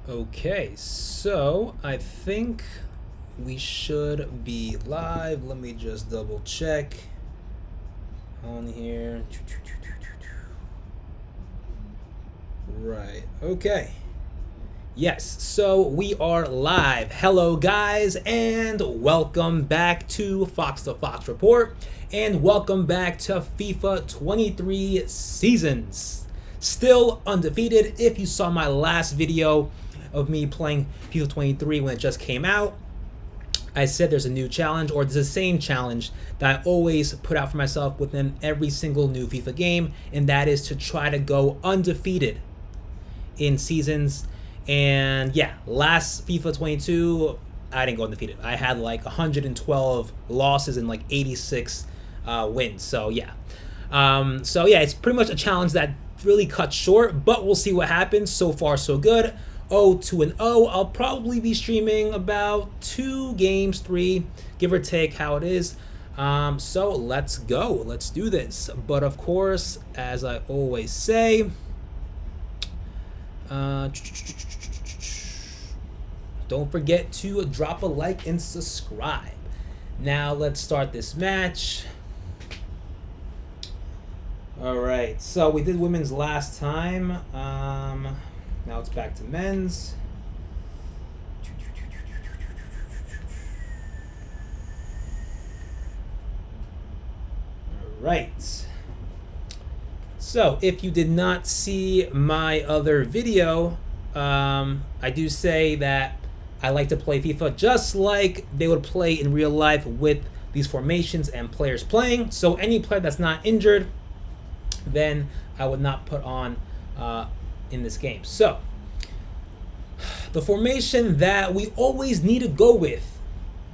Okay, so I think we should be live. Let me just double check on here. Right, okay. Yes, so we are live. Hello, guys, and welcome back to Fox to Fox Report, and welcome back to FIFA 23 Seasons. Still undefeated. If you saw my last video of me playing FIFA 23 when it just came out, I said there's a new challenge, or there's the same challenge that I always put out for myself within every single new FIFA game, and that is to try to go undefeated in seasons. And yeah, last FIFA 22, I didn't go undefeated. I had like 112 losses and like 86 wins. So yeah. It's pretty much a challenge that really cut short, but we'll see what happens. So far, so good. 0-2-0. I'll probably be streaming about 2 games, 3, give or take how it is. So let's go. Let's do this. But of course, as I always say, don't forget to drop a like and subscribe. Now let's start this match. All right, so we did women's last time. Now it's back to men's. All right. So if you did not see my other video, I do say that I like to play FIFA just like they would play in real life with these formations and players playing. So any player that's not injured, then I would not put on in this game. So the formation that we always need to go with,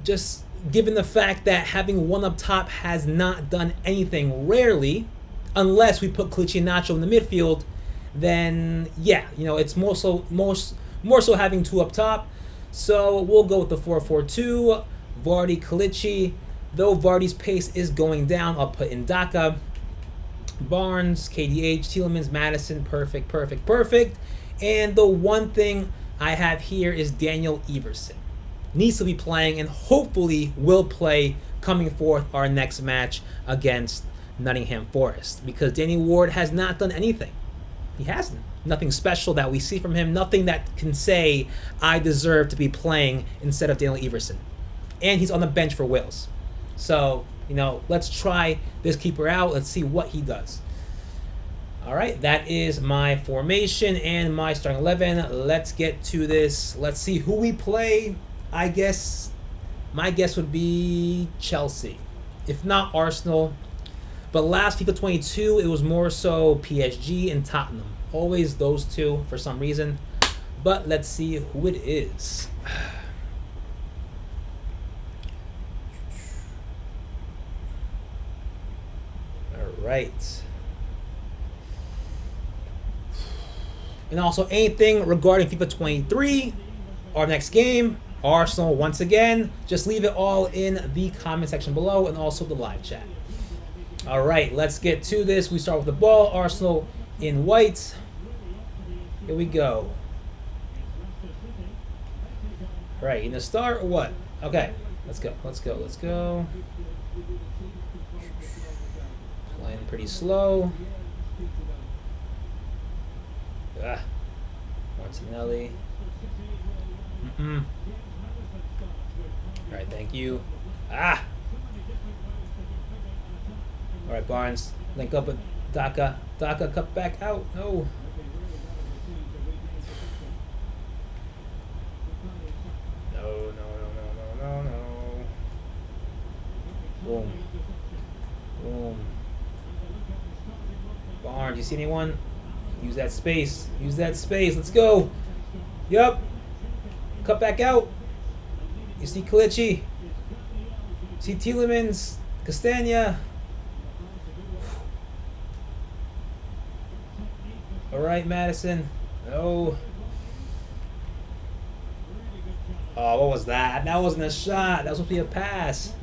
just given the fact that having one up top has not done anything rarely, unless we put Clichy and Nacho in the midfield, then yeah, it's more so having 2 up top. So we'll go with the 4-4-2, Vardy, Clichy. Though Vardy's pace is going down, I'll put in Daka, Barnes, KDH, Tielemans, Madison. Perfect. And the one thing I have here is Daniel Everson. Needs to be playing and hopefully will play coming forth our next match against Nottingham Forest, because Danny Ward has not done anything. He hasn't. Nothing special that we see from him. Nothing that can say I deserve to be playing instead of Daniel Everson. And he's on the bench for Wales. So, let's try this keeper out. Let's see what he does. All right, that is my formation and my starting 11. Let's get to this. Let's see who we play. My guess would be Chelsea, if not Arsenal. But last FIFA 22, it was more so PSG and Tottenham. Always those two for some reason. But let's see who it is. All right. And also anything regarding FIFA 23, our next game, Arsenal once again, just leave it all in the comment section below and also the live chat. All right, let's get to this. We start with the ball. Arsenal in white. Here we go. All right, you gonna start or what? Okay, let's go. Playing pretty slow. Martinelli. All right, thank you. All right, Barnes, link up with Daka. Daka, cut back out. No. No. Boom. Barnes, you see anyone? Use that space. Let's go. Yup. Cut back out. You see Clichy. See Tielemans. Castagna. All right, Madison. No. Oh, what was that? That wasn't a shot. That was supposed to be a pass.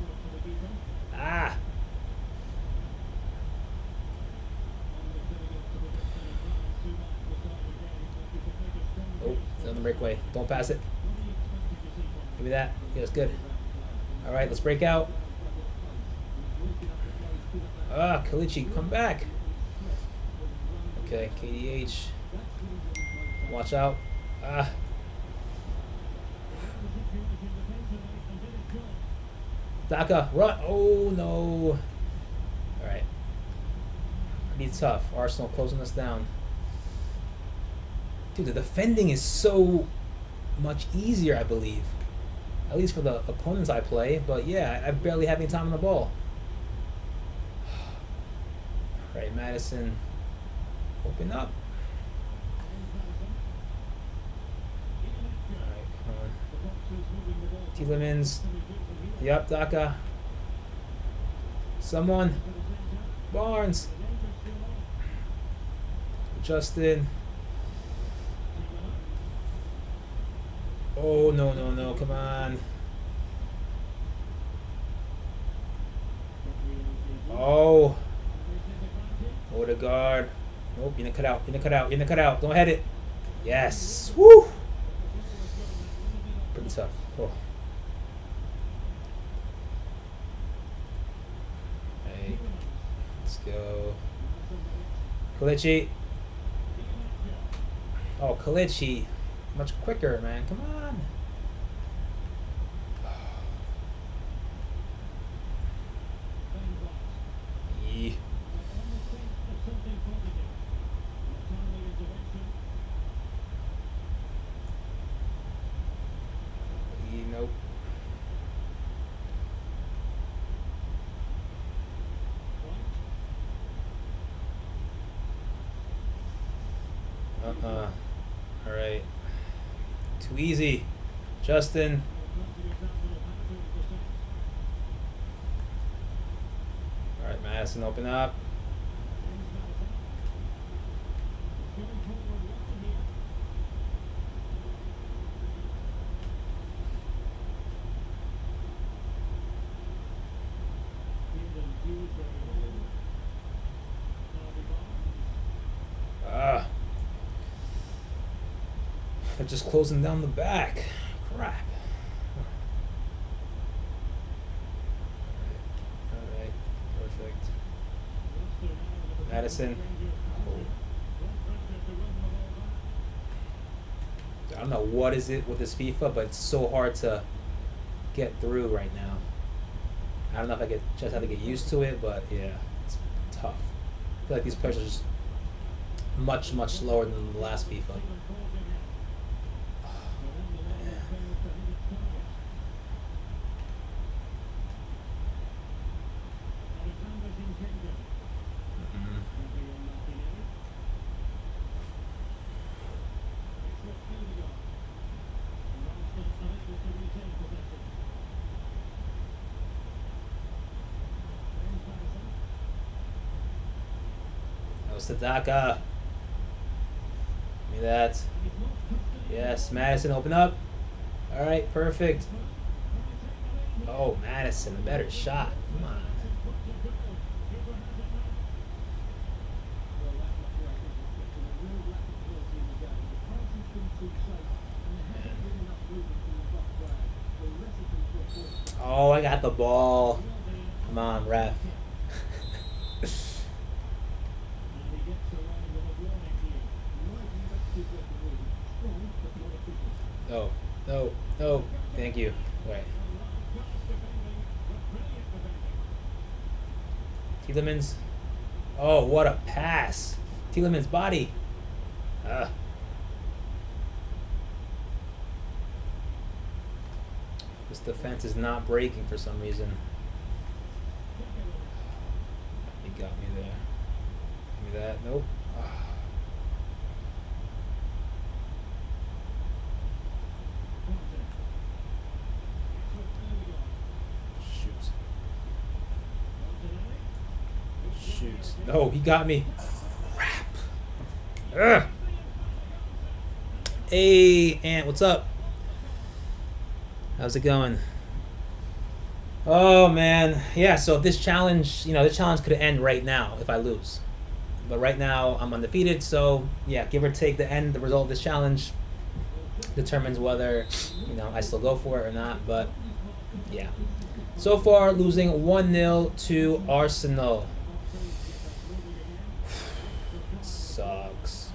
some breakaway. Don't pass it. Give me that. Yeah, that's good. All right, let's break out. Ah, Kalichi, come back. Okay, KDH. Watch out. Ah. Daka, run. Oh, no. All right. Pretty tough. Arsenal closing us down. Dude, the defending is so much easier, I believe. At least for the opponents I play. But yeah, I barely have any time on the ball. All right, Madison. Open up. All right, come on. Tielemans. Yup, Daka. Someone. Barnes. Justin. Oh, no, no, no. Come on. Oh. Odegaard. Nope, you're gonna cut out. You're gonna cut out. You're gonna cut out. Don't head it. Yes. Woo. Pretty tough. Oh. Hey. Let's go. Kalichi. Oh, Kalichi. Much quicker, man. Come on. Yee. Nope. All right. Too easy. Justin. All right, Madison, open up. They're just closing down the back. Crap. All right. Perfect. Madison. I don't know what is it with this FIFA, but it's so hard to get through right now. I don't know if I just have to get used to it, but yeah, it's tough. I feel like these players are just much, much slower than the last FIFA. Sadaka. Give me that. Yes, Madison, open up. All right, perfect. Oh, Madison, a better shot. Come on. Oh, I got the ball. Come on, ref. No, no, no. Thank you. Right. Tielemans. Oh, what a pass. Tielemans' body. This defense is not breaking for some reason. He got me there. Give me that. Nope. Shoot. No, he got me. Crap. Ugh. Hey, Ant, what's up? How's it going? Oh, man. Yeah, so this challenge, this challenge could end right now if I lose. But right now, I'm undefeated, so, yeah, give or take the result of this challenge, determines whether, you know, I still go for it or not. But yeah, so far losing 1-0 to Arsenal. Sucks.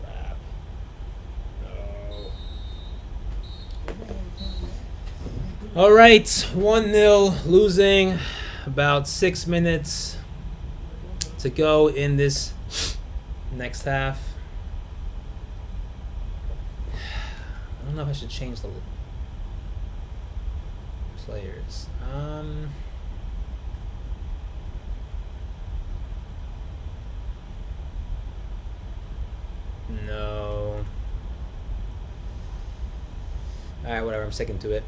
Crap. No. All right, 1-0 losing. About 6 minutes to go in this next half. I don't know if I should change the players. No. Alright, whatever, I'm sticking to it.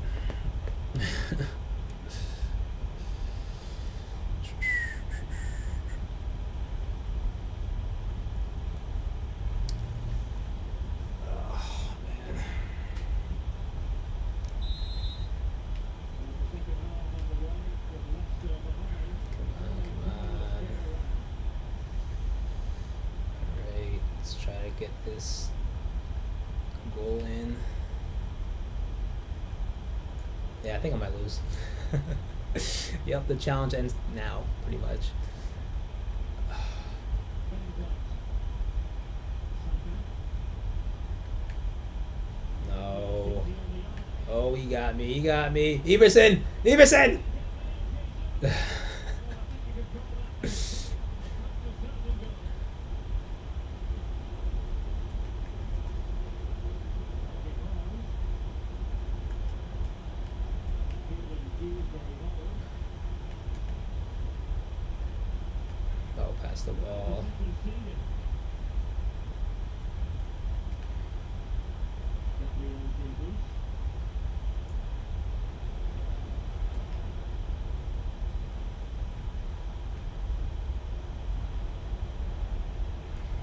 Get this goal in. Yeah, I think I might lose. Yep, the challenge ends now, pretty much. No. Oh, he got me. He got me. Everson! Everson! The ball.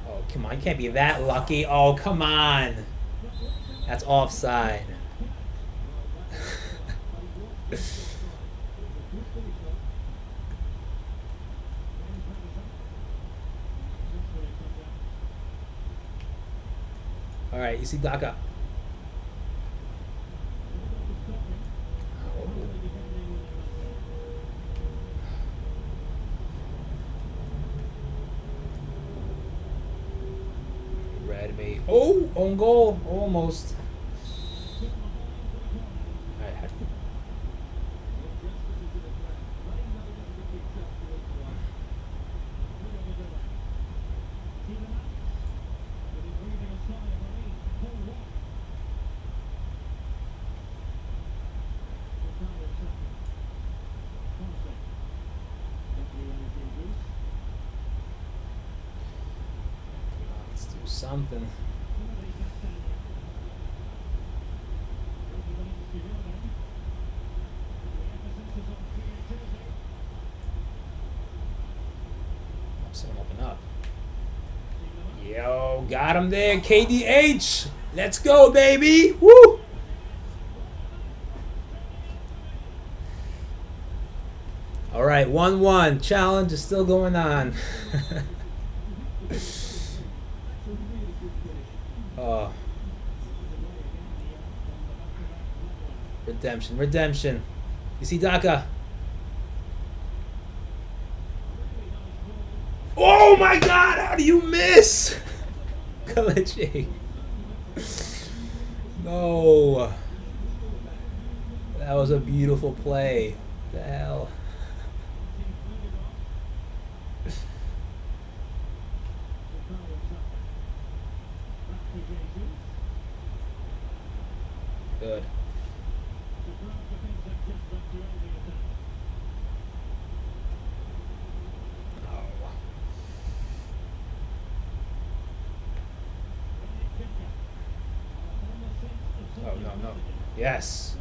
Oh, come on. You can't be that lucky. Oh, come on. That's offside. All right, you see Daka. Read me. Oh, own goal, almost. All right, something. Someone open up. Yo, got him there. KDH. Let's go, baby. Woo! All right, 1-1. Challenge is still going on. Oh. Redemption, redemption. You see Daka? Oh my God! How do you miss? Kalichi. No. That was a beautiful play. What the hell? Good. Oh, no, no. Yes.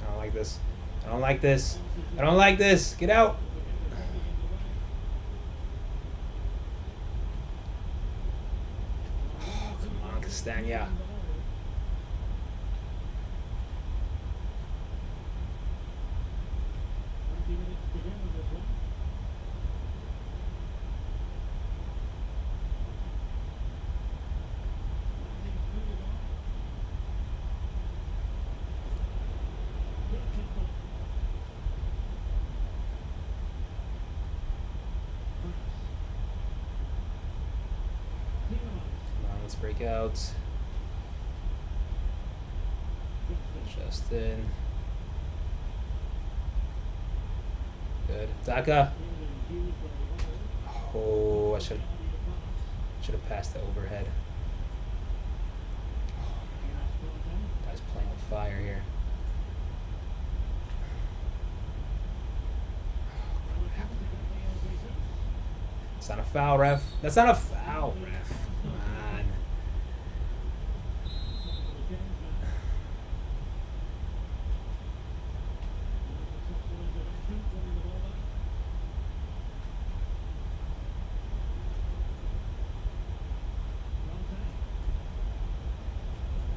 I don't like this. I don't like this. I don't like this. Get out. understand, yeah. Let's break out. Justin. Good. Daka. Oh, I should have passed the overhead. Guy's playing with fire here. That's not a foul, ref. That's not a foul, ref. Come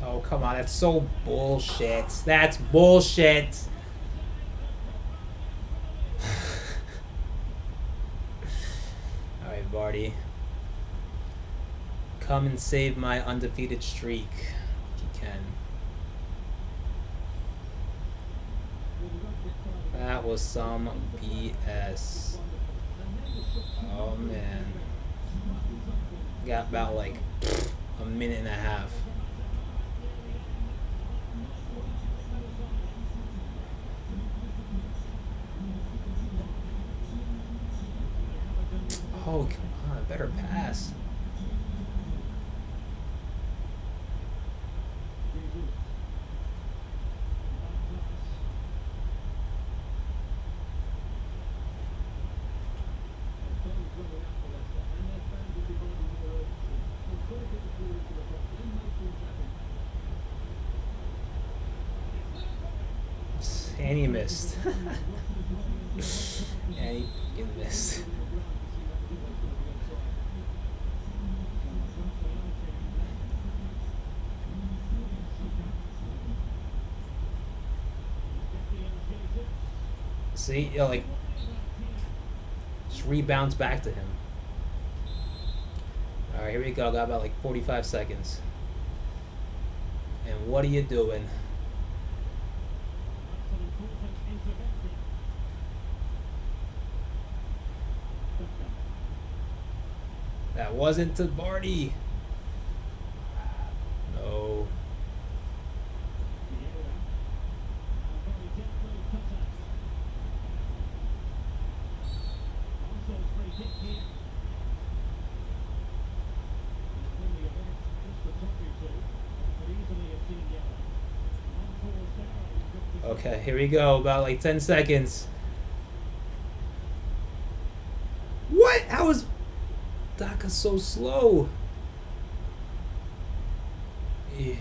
on. Oh, come on. That's so bullshit. That's bullshit. All right, Vardy. Come and save my undefeated streak if you can. That was some BS. Oh, man. Got about like a minute and a half. Oh, come on, better pass. And he missed. And he fucking missed. See, you know, like, just rebounds back to him. All right, here we go. Got about like 45 seconds. And what are you doing? That wasn't to Vardy. No. Okay, here we go. About like 10 seconds. What? How is Daka so slow? Yeah.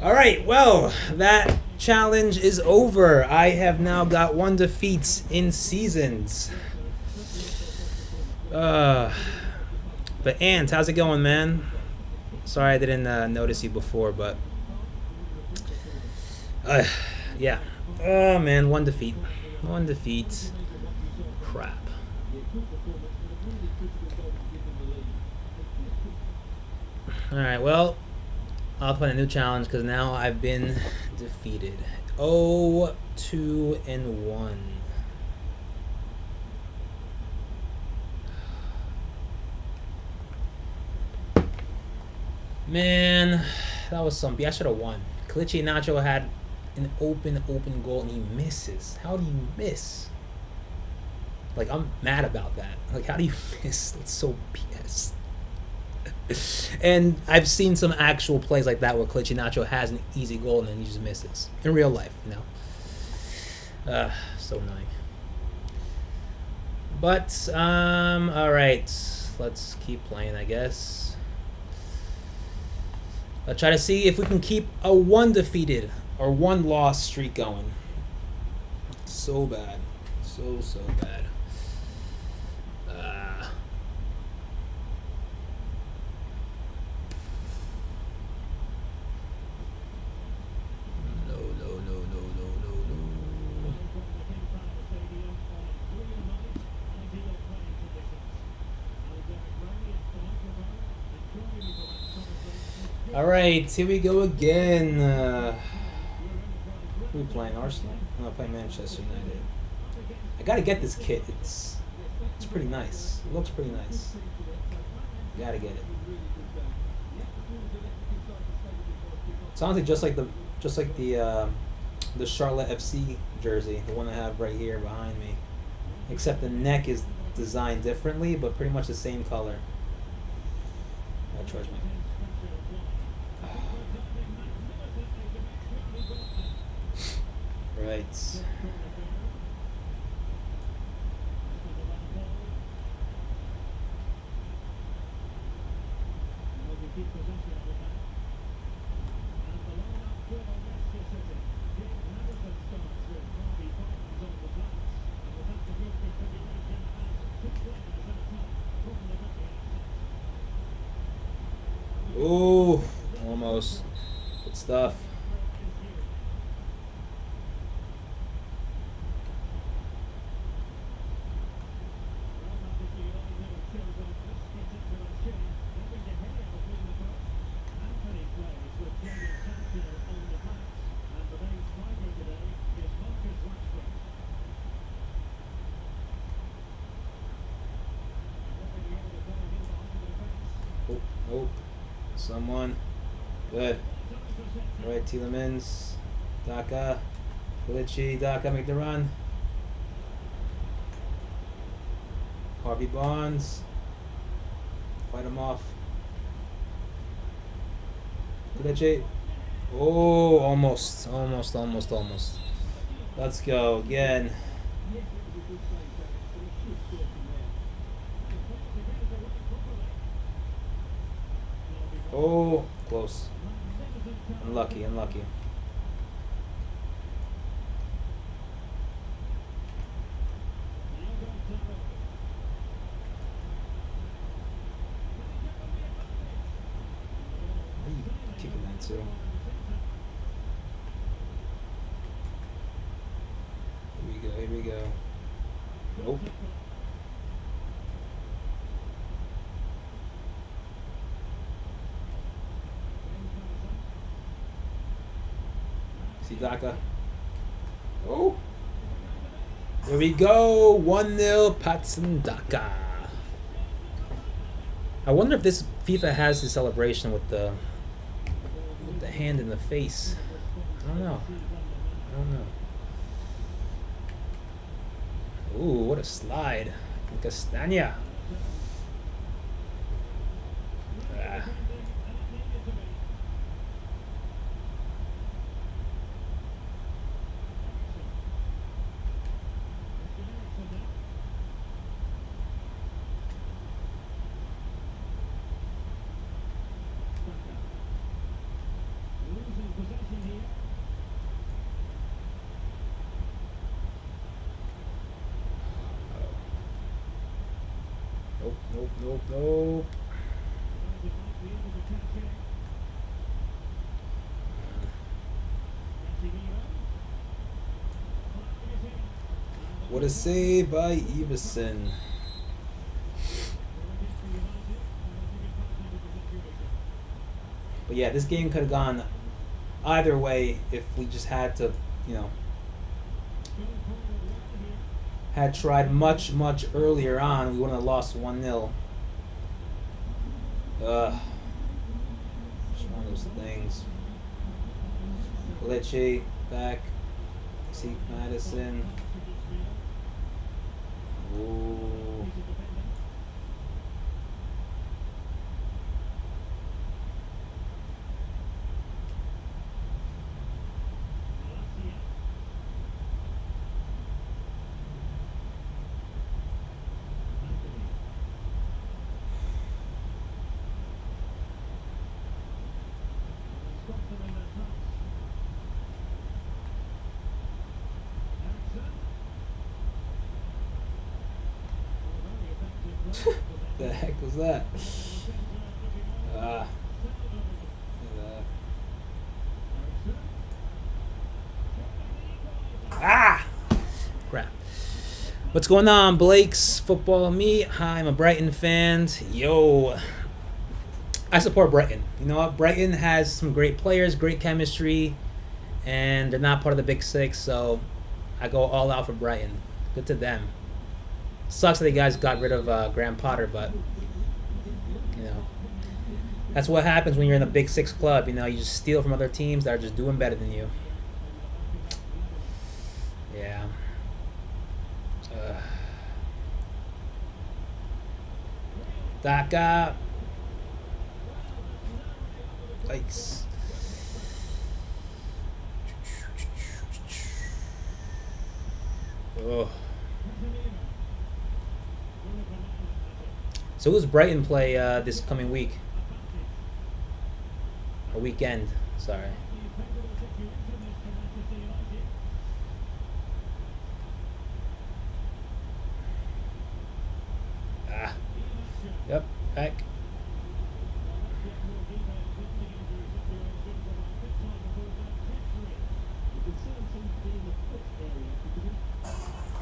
All right, well, that challenge is over. I have now got 1 defeat in seasons. But Ant, how's it going, man? Sorry I didn't notice you before, but yeah. Oh man, 1 defeat. 1 defeat. Crap. Alright, well, I'll find a new challenge because now I've been defeated. 0-2-1. Man, that was some. I should have won. Kelechi Iheanacho had an open goal and he misses. How do you miss? Like, I'm mad about that. Like, how do you miss? That's so BS. And I've seen some actual plays like that where Kelechi Iheanacho has an easy goal and then he just misses. In real life, you know. So annoying. But, alright. Let's keep playing, I guess. Let's try to see if we can keep a 1 defeated or 1 loss streak going. So bad. So bad. All right, here we go again. Who are we playing? Arsenal? No, playing Manchester United. I gotta get this kit. It's pretty nice. It looks pretty nice. Gotta get it. It's honestly just like the Charlotte FC jersey, the one I have right here behind me, except the neck is designed differently, but pretty much the same color. I'll charge my. Right. Ooh, almost. Good stuff. Oh, someone. Good. All right, Tielemans, Daka, Kalichi, Daka make the run. Harvey Barnes. Fight him off. Kalichi. Oh, almost. Let's go again. Oh, close. Unlucky. Why are you kicking that too? Here we go. Nope. See Daka. Oh. Here we go. 1-0 Patson Daka. I wonder if this FIFA has the celebration with the hand in the face. I don't know. Ooh, what a slide. Castagna. Nope. What a save by Everson. But yeah, this game could have gone either way if we just had to, had tried much earlier on. We wouldn't have lost 1-0. Just one of those things. Glitchy back. See Madison. Ooh. The heck was that? Crap. What's going on, Blake's Football and Me? Hi, I'm a Brighton fan. Yo. I support Brighton. You know what? Brighton has some great players, great chemistry, and they're not part of the Big Six, so I go all out for Brighton. Good to them. Sucks that you guys got rid of Graham Potter, but you know that's what happens when you're in the Big Six club. You know, you just steal from other teams that are just doing better than you. Yeah. Daka. Yikes. Oh. So who's Brighton play this coming week? Or weekend, sorry. Yep, back.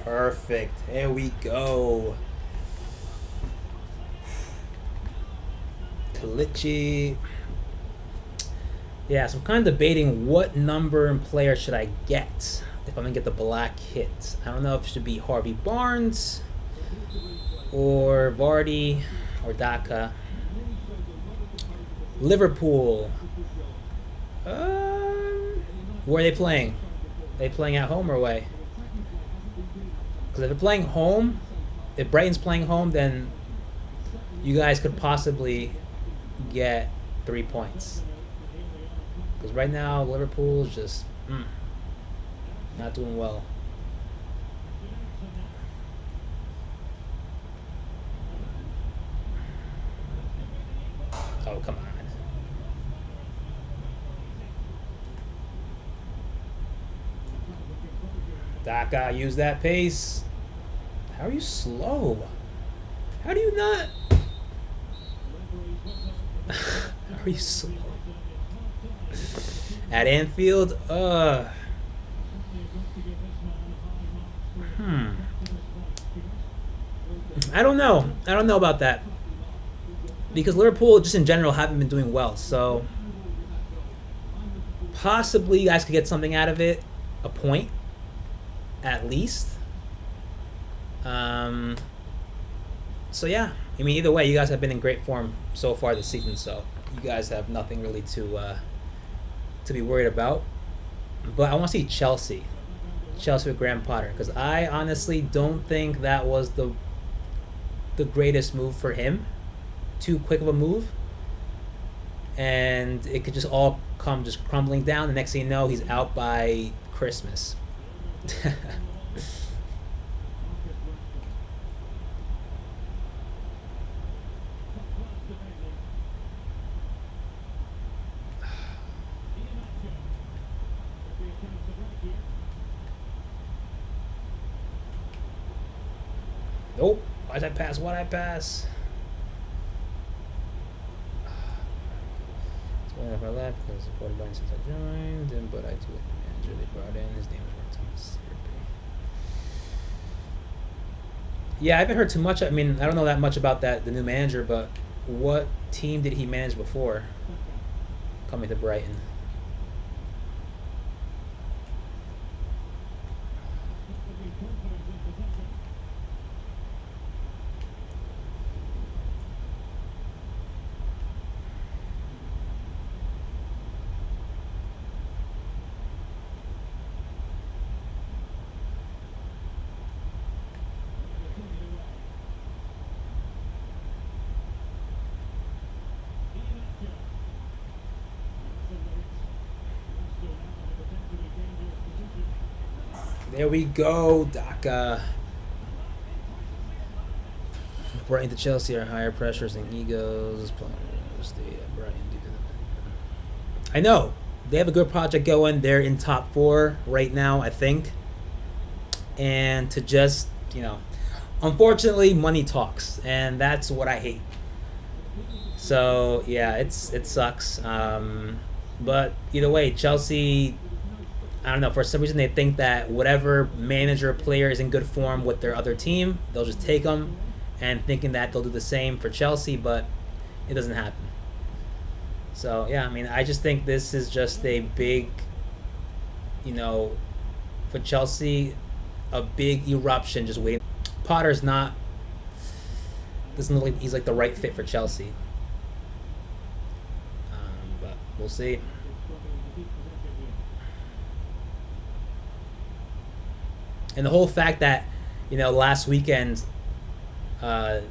Perfect. There we go. Kalichi. Yeah, so I'm kind of debating what number and player should I get if I'm going to get the black hit. I don't know if it should be Harvey Barnes or Vardy or Daka. Liverpool. Where are they playing? Are they playing at home or away? Because if they're playing home, if Brighton's playing home, then you guys could possibly get 3 points. Because right now, Liverpool is just not doing well. Oh, come on. Daka, use that pace. How are you slow? How do you not? How are you slow? At Anfield? I don't know. I don't know about that. Because Liverpool, just in general, haven't been doing well. So, possibly you guys could get something out of it. A point. At least. So, yeah. I mean, either way, you guys have been in great form so far this season. So, you guys have nothing really to be worried about. But I want to see Chelsea. Chelsea with Graham Potter. Because I honestly don't think that was the greatest move for him. Too quick of a move. And it could just all come just crumbling down. The next thing you know, he's out by Christmas. Nope. Why'd I pass? Why'd I pass? It's one of my left because supported by since I joined, but I do like the manager they brought in. His name is Martin. Yeah, I haven't heard too much. I mean, I don't know that much about the new manager, but what team did he manage before coming to Brighton? There we go, Daka. Brighton to Chelsea are higher pressures and egos. I know. They have a good project going. They're in top 4 right now, I think. And to just, unfortunately, money talks. And that's what I hate. So, yeah, it sucks. But either way, Chelsea, I don't know, for some reason they think that whatever manager or player is in good form with their other team, they'll just take them and thinking that they'll do the same for Chelsea, but it doesn't happen. So yeah, I mean, I just think this is just a big, for Chelsea, a big eruption just waiting. Potter's not doesn't look like he's like the right fit for Chelsea. But we'll see. And the whole fact that, last weekend, or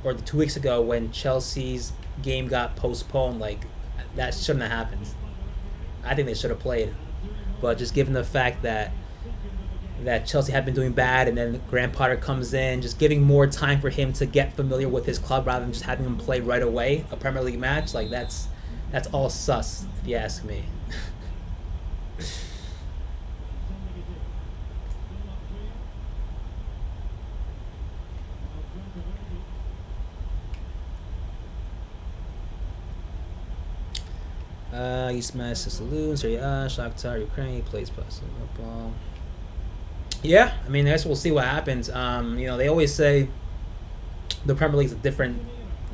the 2 weeks ago when Chelsea's game got postponed, like that shouldn't have happened. I think they should have played, but just given the fact that Chelsea had been doing bad, and then Graham Potter comes in, just giving more time for him to get familiar with his club rather than just having him play right away a Premier League match, like that's all sus, if you ask me. He smashed the saloon, Serie A, Shakhtar, Ukraine, he plays football. Yeah, I mean, I guess we'll see what happens. They always say the Premier League's a different,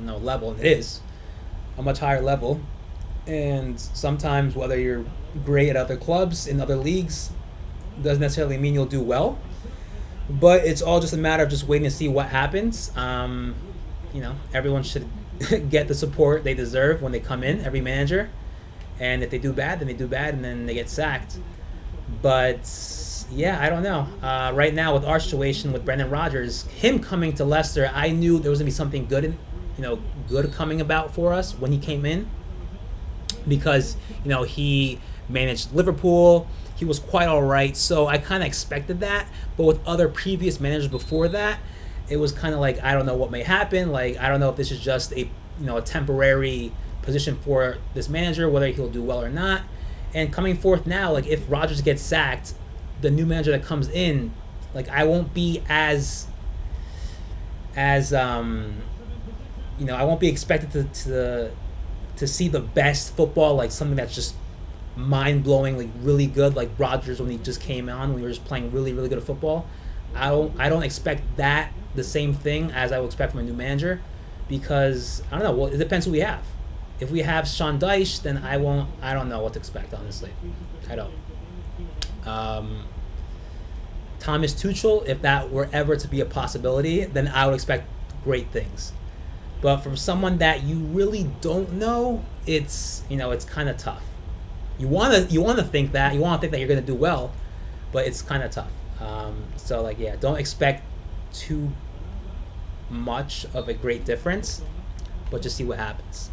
level, and it is a much higher level. And sometimes, whether you're great at other clubs in other leagues, doesn't necessarily mean you'll do well. But it's all just a matter of just waiting to see what happens. Everyone should get the support they deserve when they come in, every manager. And if they do bad, then they do bad, and then they get sacked. But yeah, I don't know. Right now, with our situation with Brendan Rodgers, him coming to Leicester, I knew there was gonna be something good, good coming about for us when he came in, because he managed Liverpool. He was quite all right, so I kind of expected that. But with other previous managers before that, it was kind of like, I don't know what may happen. Like, I don't know if this is just a temporary position for this manager, whether he'll do well or not. And coming forth now, like if Rodgers gets sacked, the new manager that comes in, like I won't be as I won't be expected to see the best football, like something that's just mind blowing, like really good, like Rodgers when he just came on, when we were just playing really, really good football. I don't expect that the same thing as I would expect from a new manager, because I don't know. Well, it depends who we have. If we have Sean Dyche, then I don't know what to expect, honestly. I don't. Thomas Tuchel, if that were ever to be a possibility, then I would expect great things. But from someone that you really don't know, it's kind of tough. You want to think that you're going to do well, but it's kind of tough. So don't expect too much of a great difference, but just see what happens.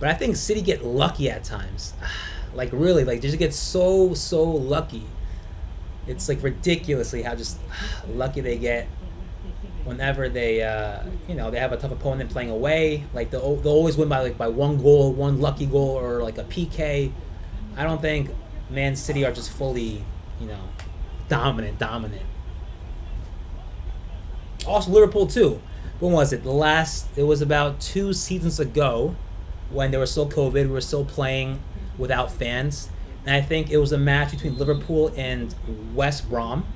But I think City get lucky at times. Like really, like they just get so lucky. It's like ridiculously how just lucky they get whenever they they have a tough opponent playing away. Like they'll always win by one goal, one lucky goal, or like a PK. I don't think Man City are just fully dominant. Also Liverpool too. When was it? It was about 2 seasons ago, when there was still COVID, we were still playing without fans. And I think it was a match between Liverpool and West Brom.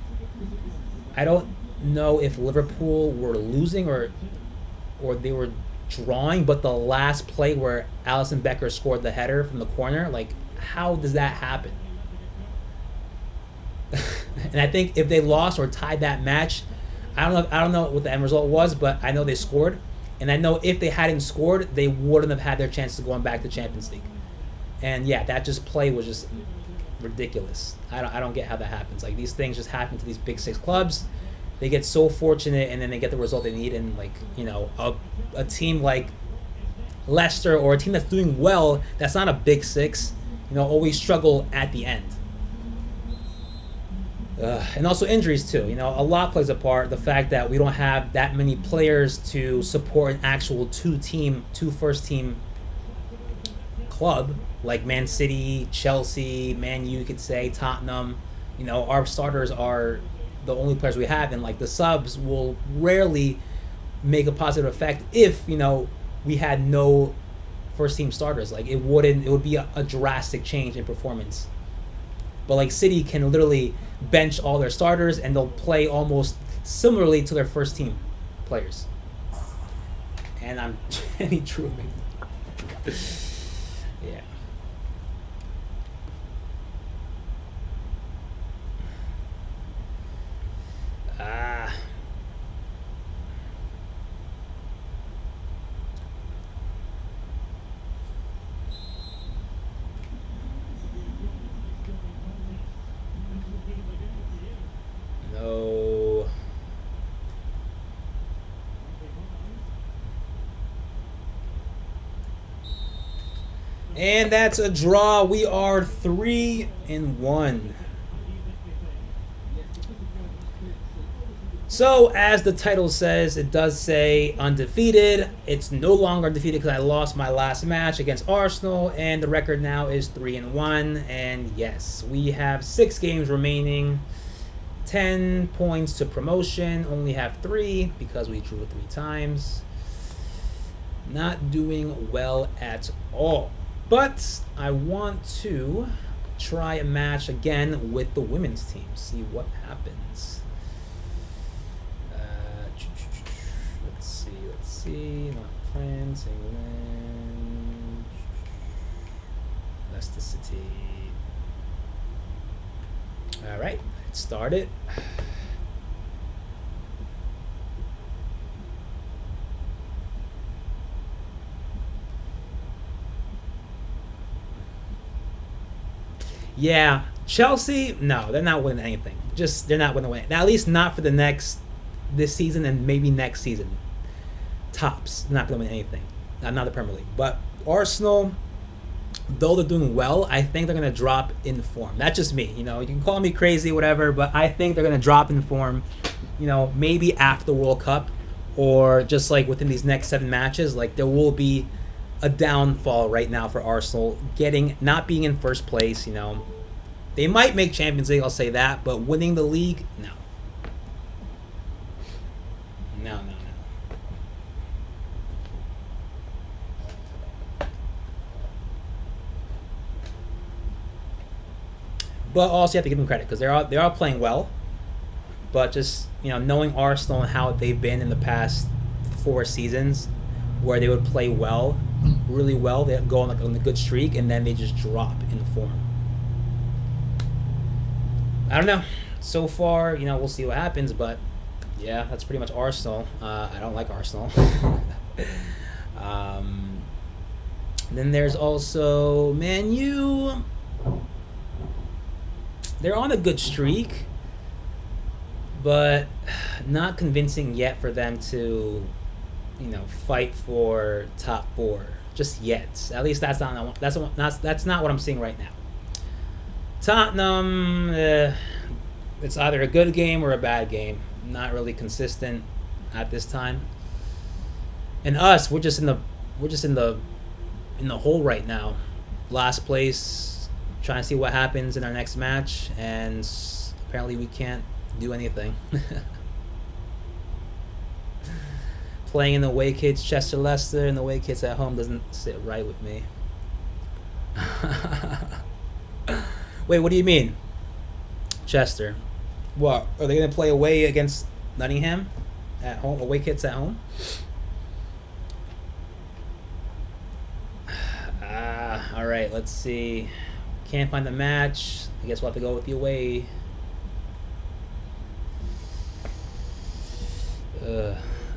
I don't know if Liverpool were losing or they were drawing, but the last play where Alisson Becker scored the header from the corner, like how does that happen? And I think if they lost or tied that match, I don't know what the end result was, but I know they scored. And I know if they hadn't scored, they wouldn't have had their chance of going back to Champions League. And yeah, that play was just ridiculous. I don't get how that happens. Like these things just happen to these big 6 clubs. They get so fortunate, and then they get the result they need. And a team like Leicester, or a team that's doing well, that's not a big 6, always struggle at the end. And also injuries too. A lot plays a part. The fact that we don't have that many players to support an actual two first team club like Man City, Chelsea, Man U, you could say, Tottenham. Our starters are the only players we have, and like the subs will rarely make a positive effect if we had no first team starters. Like it would be a drastic change in performance. But like City can literally bench all their starters and they'll play almost similarly to their first team players. And I'm Jenny Truman. Yeah. No. And that's a draw. We are 3-1. So, as the title says, it does say undefeated. It's no longer undefeated because I lost my last match against Arsenal, and the record now is 3-1. And yes, we have 6 games remaining. 10 points to promotion. Only have 3 because we drew 3 times. Not doing well at all. But I want to try a match again with the women's team. See what happens. Let's see. Not France, England. Leicester City. All right, let's start it. Yeah, Chelsea, no, they're not winning anything. They're not going to win. Now, at least not for this season and maybe next season. Tops, not going to win anything. Not the Premier League. But Arsenal, though they're doing well, I think they're going to drop in form. That's just me. You can call me crazy, whatever, but I think they're going to drop in form, maybe after the World Cup or just like within these next 7 matches. Like there will be a downfall right now for Arsenal, not being in first place. They might make Champions League, I'll say that, but winning the league, no. But also you have to give them credit because they are playing well. But just knowing Arsenal and how they've been in the past 4 seasons, where they would play well, really well, they go on a good streak, and then they just drop in form. I don't know. So far, we'll see what happens, but yeah, that's pretty much Arsenal. I don't like Arsenal. Then there's also Man U. They're on a good streak, but not convincing yet for them to, fight for top 4 just yet. At least that's not what I'm seeing right now. Tottenham, it's either a good game or a bad game. Not really consistent at this time. And us, we're just in the hole right now. Last place, trying to see what happens in our next match, and apparently we can't do anything. Playing in the away kits, Chester Leicester, and the away kits at home doesn't sit right with me. Wait, what do you mean? Chester. What? Are they going to play away against Nottingham at home? Away kits at home? Alright, let's see. Can't find the match. I guess we'll have to go with the away.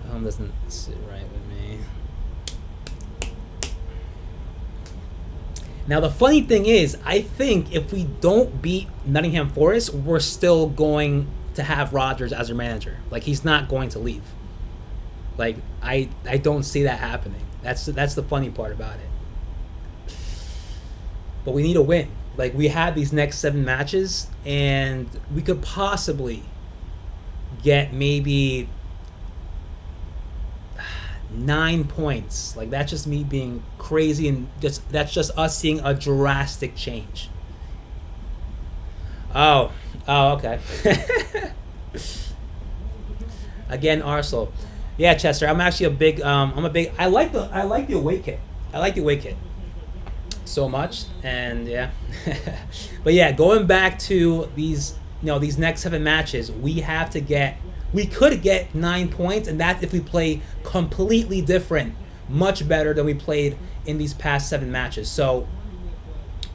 Home doesn't sit right with me. Now, the funny thing is, I think if we don't beat Nottingham Forest, we're still going to have Rodgers as our manager. Like, he's not going to leave. Like, I don't see that happening. That's the funny part about it. But we need a win. Like, we have these next 7 matches, and we could possibly get maybe 9 points. Like, that's just me being crazy, and that's just us seeing a drastic change. Oh, okay. Again, Arsenal. Yeah, Chester. I'm actually a big. I like the away kit. I like the away kit so much, and yeah. But yeah, going back to these, these next 7 matches, we could get 9 points, and that's if we play completely different, much better than we played in these past 7 matches. So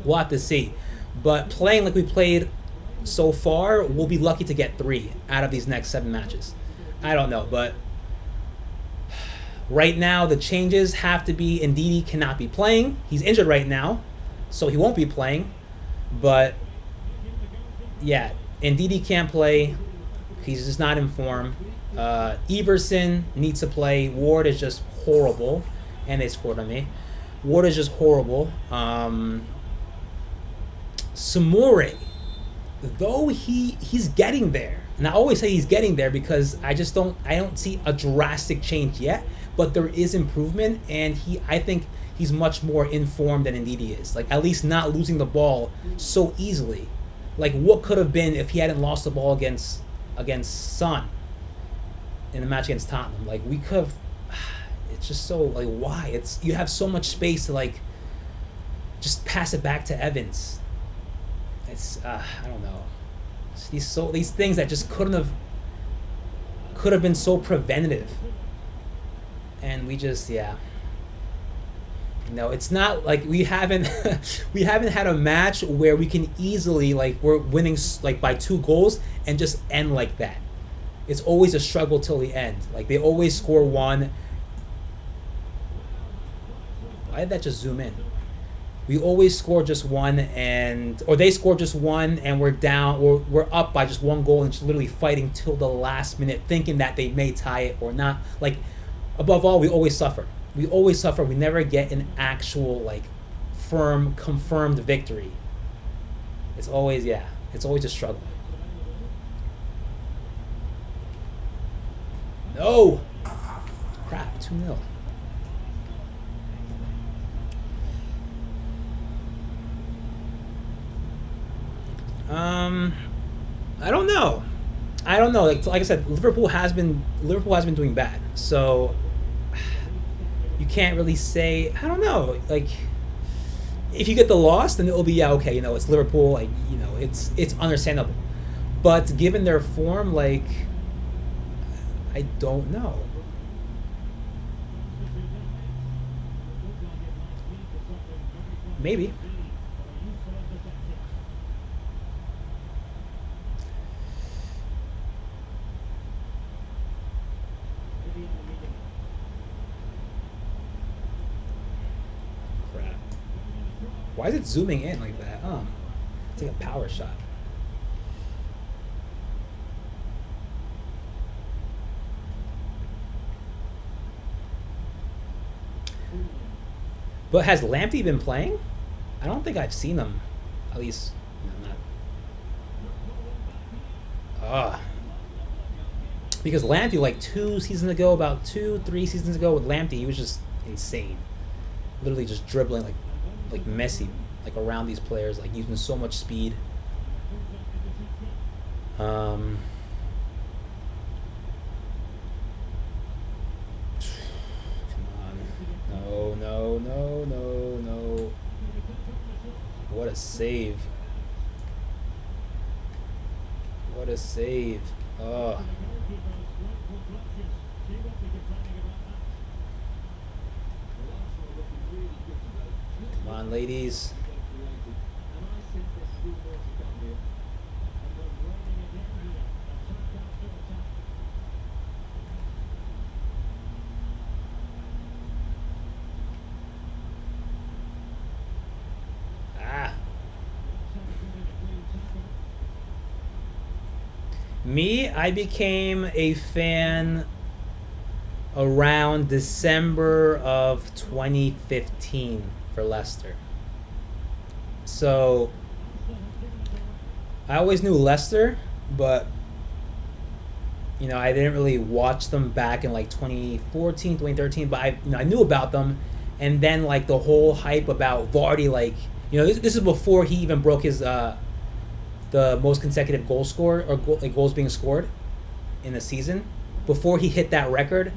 we'll have to see. But playing like we played so far, we'll be lucky to get 3 out of these next 7 matches. I don't know, but right now the changes have to be Ndidi cannot be playing. He's injured right now, so he won't be playing. But yeah, Ndidi can't play. He's just not in form. Everson needs to play. Ward is just horrible, and they scored on me. Ward is just horrible. Samori, though he's getting there. And I always say he's getting there because I don't see a drastic change yet, but there is improvement, and I think he's much more informed than Ndidi is. Like, at least not losing the ball so easily. Like, what could have been if he hadn't lost the ball against Son in the match against Tottenham? Like, we could have. It's just so, like, why? You have so much space to, like, just pass it back to Evans. It's I don't know. These things that just could have been so preventative, and we just it's not like we haven't had a match where we can easily, like, we're winning like by 2 goals and just end like that. It's always a struggle till the end. Like, they always score 1. Why did that just zoom in? We always score just 1, or they score just 1, and we're down, or we're up by just 1 goal, and just literally fighting till the last minute, thinking that they may tie it or not. Like, above all, we always suffer. We always suffer. We never get an actual, like, firm, confirmed victory. It's always a struggle. No! Crap, 2-0. I don't know. Like I said, Liverpool has been doing bad. So you can't really say. I don't know. Like, if you get the loss, then it'll be okay. It's Liverpool. Like, it's understandable. But given their form, like, I don't know. Maybe. Why is it zooming in like that? Oh, it's like a power shot. But has Lamptey been playing? I don't think I've seen him. At least, not. Because Lamptey, like 2 seasons ago, about 2-3 seasons ago with Lamptey, he was just insane. Literally just dribbling like Messi, like, around these players, like, using so much speed. Come on. No. What a save. Oh. Come on, ladies. Me, I became a fan around December of 2015 for Leicester. So I always knew Leicester, but I didn't really watch them back in like 2014, 2013, but I knew about them. And then like the whole hype about Vardy, like, this is before he even broke his the most consecutive goal score or goals being scored in a season. before he hit that record,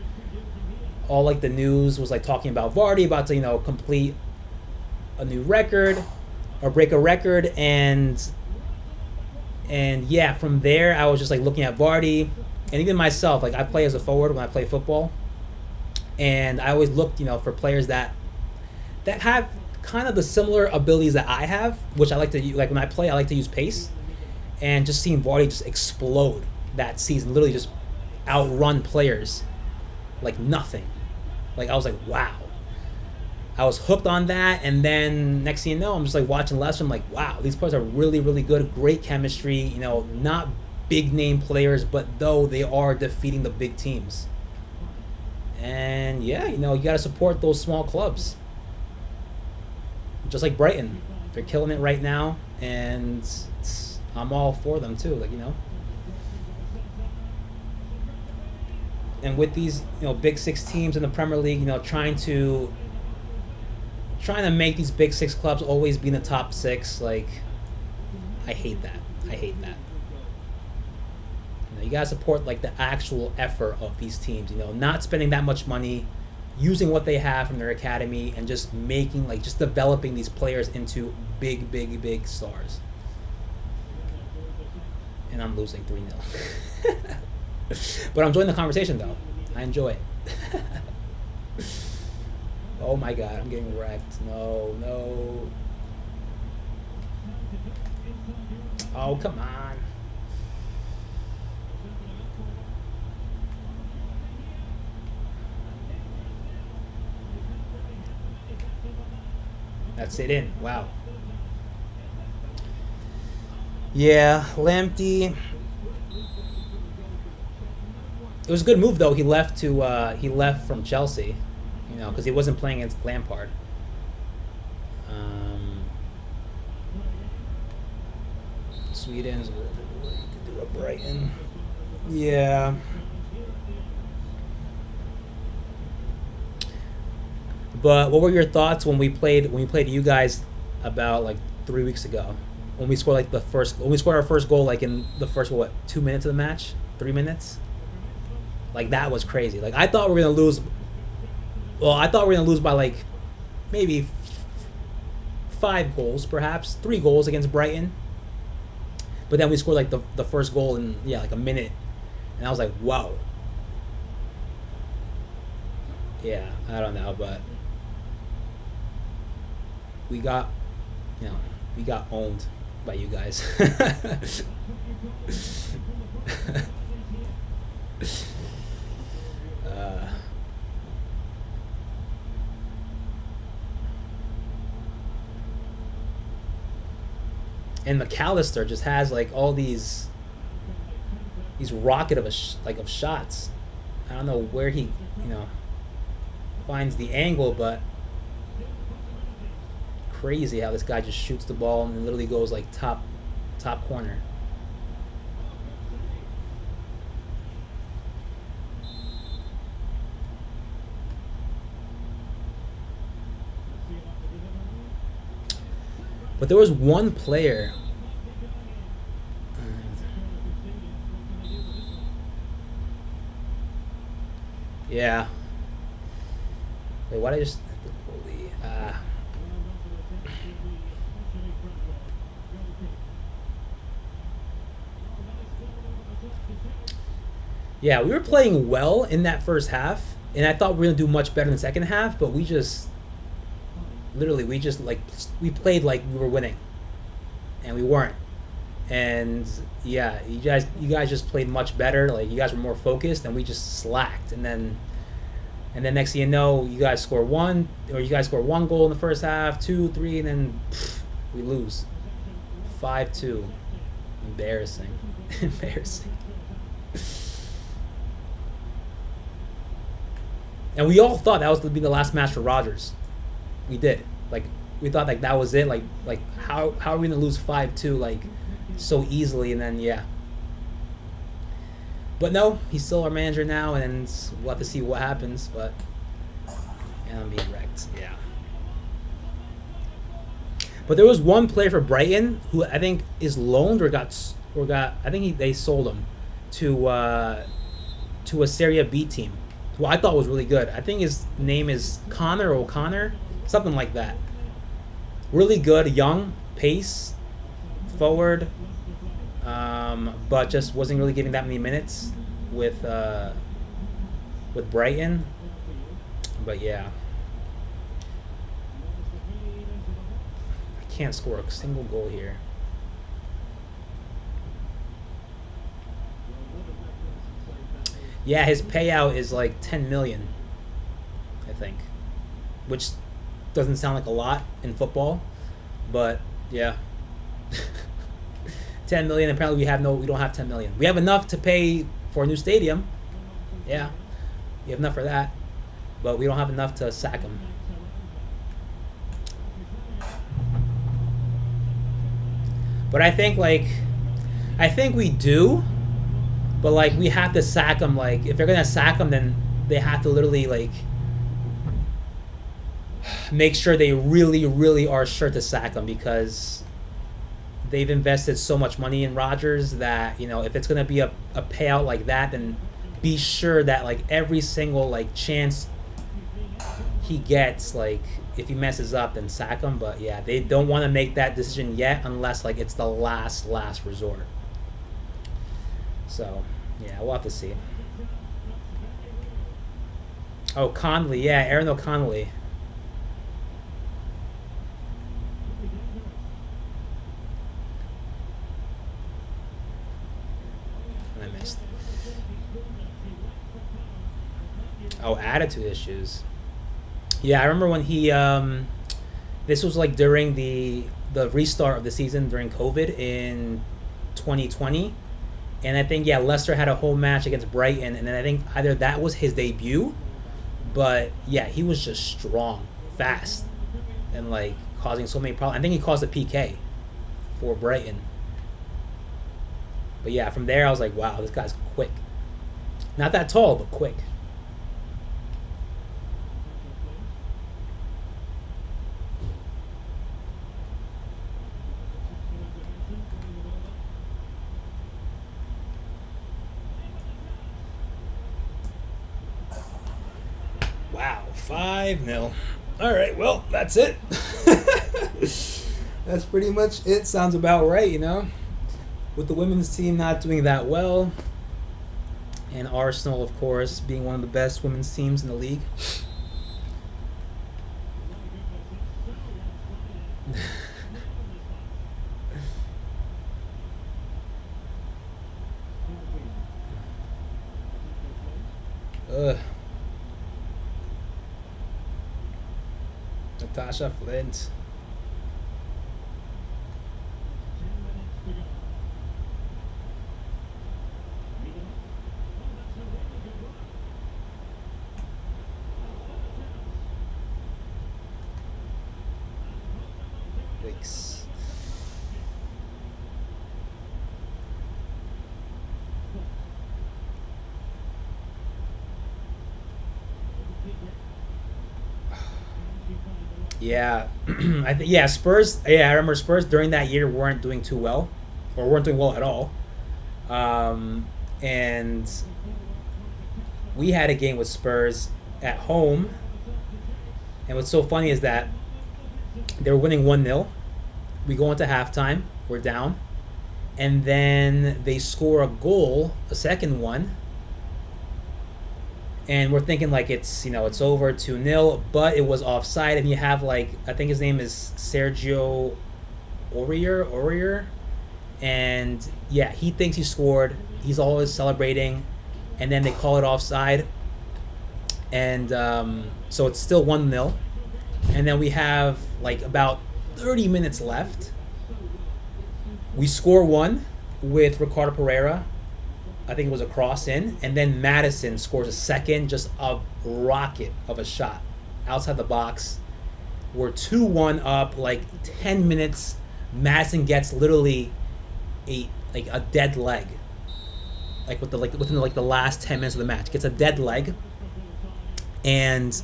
all like the news was like talking about Vardy about to, you know, complete a new record or break a record, and yeah, from there I was just like looking at Vardy, and even myself, like I play as a forward when I play football, and I always looked, you know, for players that have kind of the similar abilities that I have, which I like to use. Like when I play, I like to use pace, and just seeing Vardy just explode that season, literally just outrun players like nothing. Like I was like, wow. I was hooked on that, and then next thing you know, I'm just like watching Leicester. I'm like, wow, these players are really, really good. Great chemistry. You know, not big name players, but though they are defeating the big teams. And yeah, you know, you got to support those small clubs. Just like Brighton, they're killing it right now, and I'm all for them too. Like, you know. And with these, you know, big six teams in the Premier League, you know, trying to make these big six clubs always be in the top six, like, I hate that. I hate that. You know, you gotta support like the actual effort of these teams. You know, not spending that much money, using what they have from their academy, and just making like just developing these players into big, big, big stars. And I'm losing 3-0. But I'm enjoying the conversation though. I enjoy it. Oh my god, I'm getting wrecked. No. Oh, come on. That's it in. Wow. Yeah, Lamptey. It was a good move though. He left from Chelsea, you know, because he wasn't playing against Lampard. Sweden's could do a Brighton. Yeah. But what were your thoughts when we played you guys about like 3 weeks ago? When we scored like our first goal like in the first 2 minutes of the match? 3 minutes? Like that was crazy. Like I thought we were gonna lose. Well, I thought we were gonna lose by like maybe 5 goals, perhaps 3 goals against Brighton. But then we scored like the first goal in like a minute, and I was like, wow. Yeah, I don't know, but we got owned by you guys. And McAllister just has like all these rocket of shots. I don't know where he finds the angle, but crazy how this guy just shoots the ball and literally goes like top corner. But there was one player. Yeah. Wait, why did I just... Yeah, we were playing well in that first half, and I thought we were going to do much better in the second half, but we just... Literally, we played like we were winning, and we weren't. And yeah, you guys just played much better. Like you guys were more focused, and we just slacked. And then next thing you know, you guys score one goal in the first half, 2, 3, and then we lose 5-2. Embarrassing. Embarrassing. And we all thought that was going to be the last match for Rodgers. We did. Like we thought like that was it. Like how are we gonna lose 5-2 like so easily? And then yeah. But no, he's still our manager now, and we'll have to see what happens. But yeah, I'm being wrecked. Yeah. But there was one player for Brighton who I think is loaned or got. I think they sold him to to a Serie B team, who I thought was really good. I think his name is Connor O'Connor, something like that. Really good, young, pace, forward, but just wasn't really giving that many minutes with Brighton. But yeah, I can't score a single goal here. Yeah, his payout is like 10 million, I think, which doesn't sound like a lot in football, but yeah. 10 million. Apparently we don't have 10 million. We have enough to pay for a new stadium. Yeah, we have enough for that, but we don't have enough to sack him. But I think we do, but like we have to sack him. Like if they're gonna sack him, then they have to literally like make sure they really, really are sure to sack him, because they've invested so much money in Rodgers that, you know, if it's gonna be a payout like that, then be sure that like every single like chance he gets, like if he messes up, then sack him. But yeah, they don't want to make that decision yet unless like it's the last resort. So yeah, we'll have to see. Oh, Conley, yeah, Aaron O'Connelly. I missed. Oh, attitude issues. Yeah, I remember when he this was like during the restart of the season during COVID in 2020. And I think, yeah, Leicester had a home match against Brighton, and then I think either that was his debut, but yeah, he was just strong, fast, and like causing so many problems. I think he caused a PK for Brighton. But yeah, from there I was like, wow, this guy's quick. Not that tall, but quick. Wow, 5-0. All right, well, that's it. That's pretty much it. Sounds about right, you know? With the women's team not doing that well, and Arsenal, of course, being one of the best women's teams in the league. Ugh. Natasha Flint. Thanks. Yeah, yeah, Spurs. Yeah, I remember Spurs during that year weren't doing too well, or weren't doing well at all. And we had a game with Spurs at home, and what's so funny is that they were winning 1-0. We go into halftime, we're down, and then they score a goal, a second one. And we're thinking like it's over 2-0, but it was offside, and you have like, I think his name is Sergio Aurier, and yeah, he thinks he scored. He's always celebrating, and then they call it offside, and so it's still 1-0, and then we have like about 30 minutes left. We score one with Ricardo Pereira. I think it was a cross in, and then Madison scores a second, just a rocket of a shot outside the box. We're 2-1 up, like 10 minutes. Madison gets literally a dead leg, within the last 10 minutes of the match, gets a dead leg, and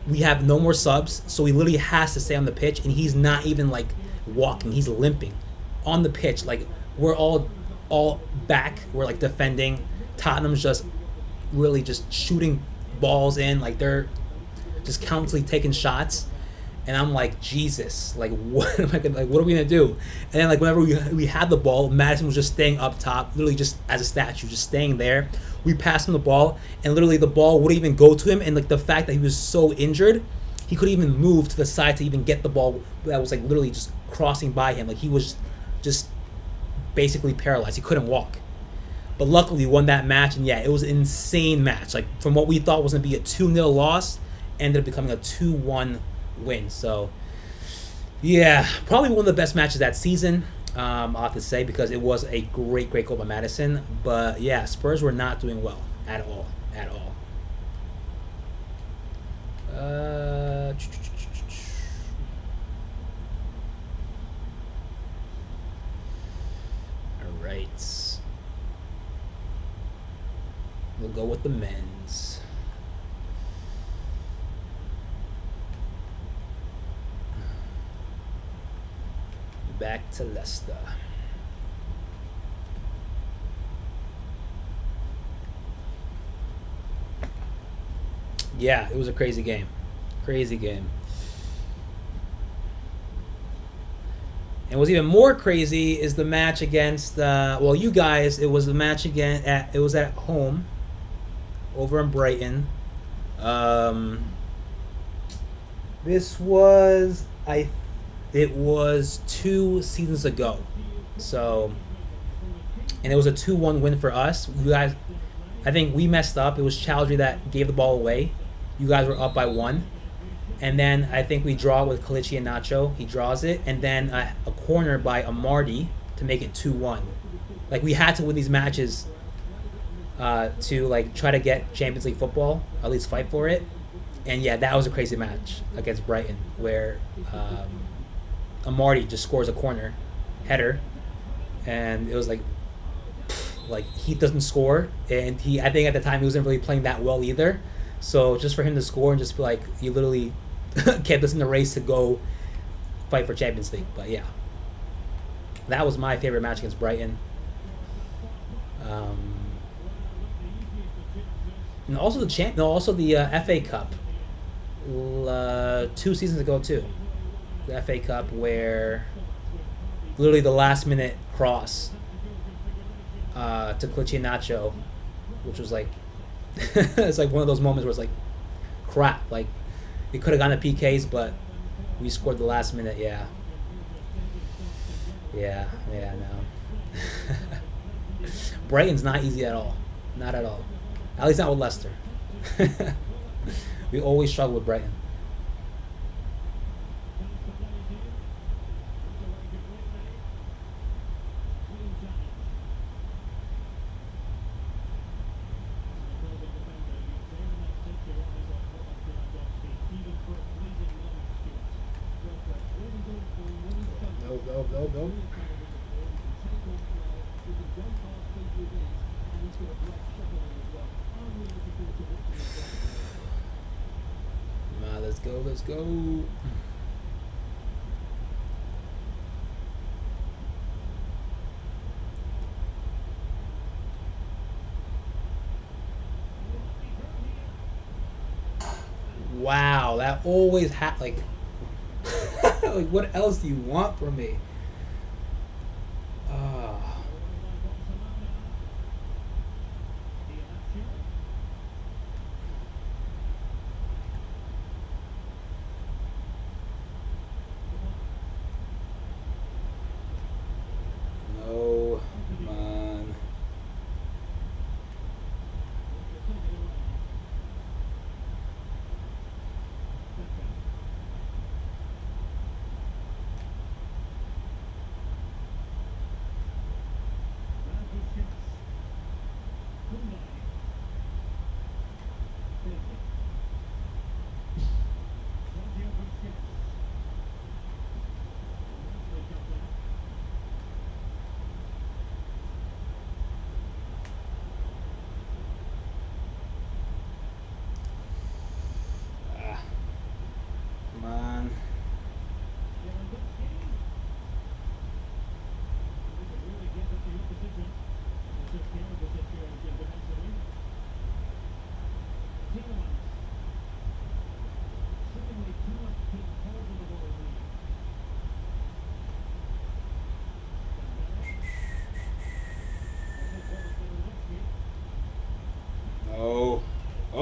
we have no more subs, so he literally has to stay on the pitch, and he's not even like walking; he's limping on the pitch. Like we're all back. We're like defending. Tottenham's just really just shooting balls in, like they're just constantly taking shots. And I'm like, Jesus, like what am I gonna, like what are we gonna do? And then like whenever we had the ball, Madison was just staying up top, literally just as a statue, just staying there. We passed him the ball, and literally the ball wouldn't even go to him. And like the fact that he was so injured, he couldn't even move to the side to even get the ball that was like literally just crossing by him. Like he was just basically paralyzed. He couldn't walk. But luckily, we won that match, and yeah, it was an insane match. Like from what we thought was gonna be a 2-0 loss, ended up becoming a 2-1 win. So yeah, probably one of the best matches that season. I'll have to say, because it was a great goal by Madison. But yeah, Spurs were not doing well at all. All right. We'll go with the men's. Back to Leicester. Yeah, it was a crazy game. And what's even more crazy is the match against you guys. It was the match again it was at home over in Brighton. This was it was 2 seasons ago. So, and it was a 2-1 win for us. You guys, I think we messed up. It was Chowdhury that gave the ball away. You guys were up by 1. And then I think we draw with Kalichi and Nacho. He draws it. And then a corner by Amarty to make it 2-1. Like, we had to win these matches to, like, try to get Champions League football, at least fight for it. And, yeah, that was a crazy match against Brighton where Amarty just scores a corner header. And it was like he doesn't score. And I think at the time he wasn't really playing that well either. So just for him to score and just be like, he literally kept us in the race to go fight for Champions League. But yeah, that was my favorite match against Brighton. And also the FA Cup, 2 seasons ago too. The FA Cup where literally the last minute cross to Kalichi and Nacho, which was like it's like one of those moments where it's like crap, like we could have gotten the PKs, but we scored the last minute. Yeah, no. Brighton's not easy at all. Not at all. At least not with Leicester. We always struggle with Brighton. Go. Let's go. Wow, that always like like what else do you want from me?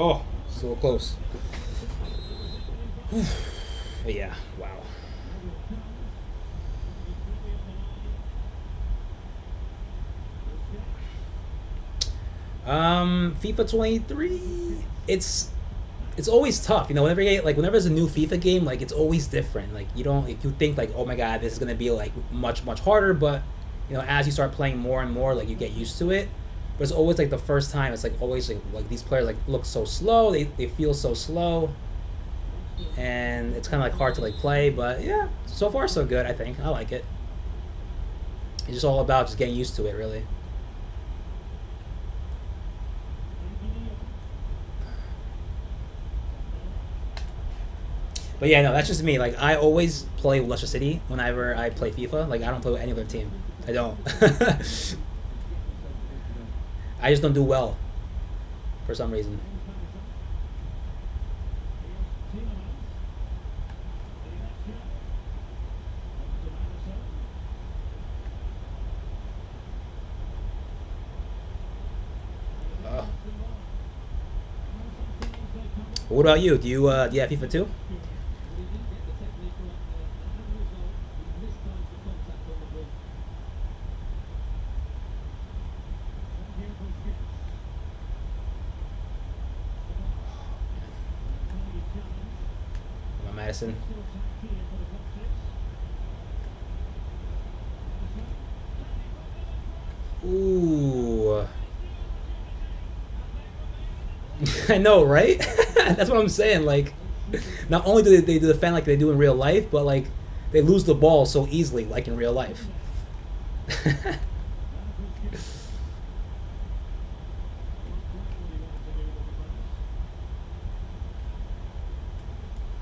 Oh, so close. But yeah, wow. FIFA 23. It's always tough, you know. Whenever there's a new FIFA game, like it's always different. Like you don't, like, you think like, oh my god, this is gonna be like much harder, but you know, as you start playing more and more, like you get used to it. But it's always like the first time, it's like always like these players like look so slow, they feel so slow, and it's kind of like hard to like play. But yeah, so far so good. I think I like it. It's just all about just getting used to it, really. But yeah, no, that's just me. Like I always play with Leicester City whenever I play FIFA. Like I don't play with any other team. I don't. I just don't do well for some reason. Oh. What about you? Do you have FIFA too? Come on, Madison. Ooh. I know, right? That's what I'm saying. Like, not only do they defend like they do in real life, but like they lose the ball so easily, like in real life.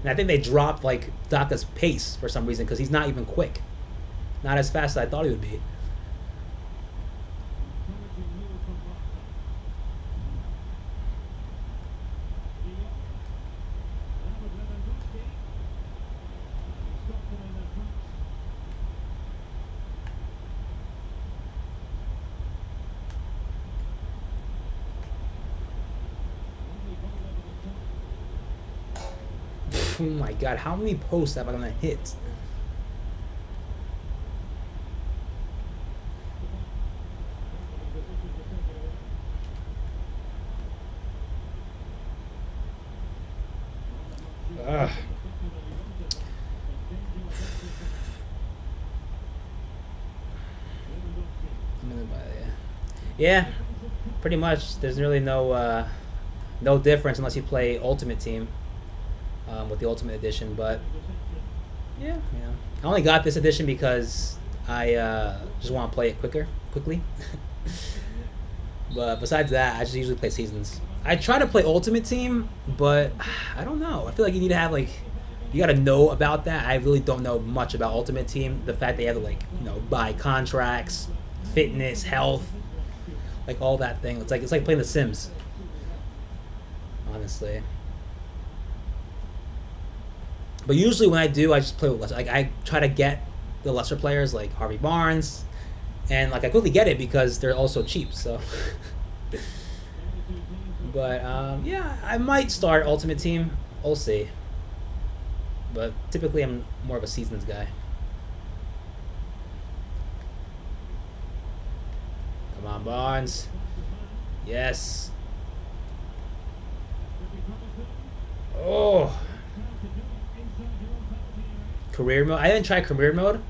And I think they dropped like Daka's pace for some reason because he's not even quick, not as fast as I thought he would be. Oh my god, how many posts am I gonna hit? Ugh. Yeah, pretty much. There's really no difference unless you play Ultimate Team with the Ultimate Edition. But yeah, you know, I only got this edition because I just want to play it quickly. But besides that, I just usually play Seasons. I try to play Ultimate Team, but I don't know. I feel like you need to have like, you got to know about that. I really don't know much about Ultimate Team. The fact they have to like, you know, buy contracts, fitness, health, like all that thing. It's like playing The Sims. Honestly. But usually when I do, I just play with lesser. Like I try to get the lesser players like Harvey Barnes, and like I quickly get it because they're also cheap. So. But yeah, I might start Ultimate Team. We'll see. But typically, I'm more of a Seasons guy. Come on, Barnes. Yes. Oh. Career mode. I didn't try career mode.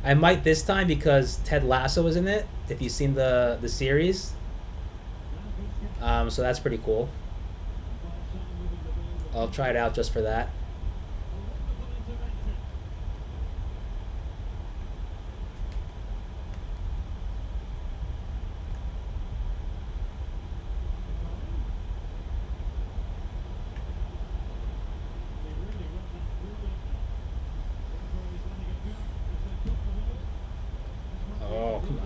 I might this time because Ted Lasso is in it. If you've seen the series. So that's pretty cool. I'll try it out just for that. Oh, come on.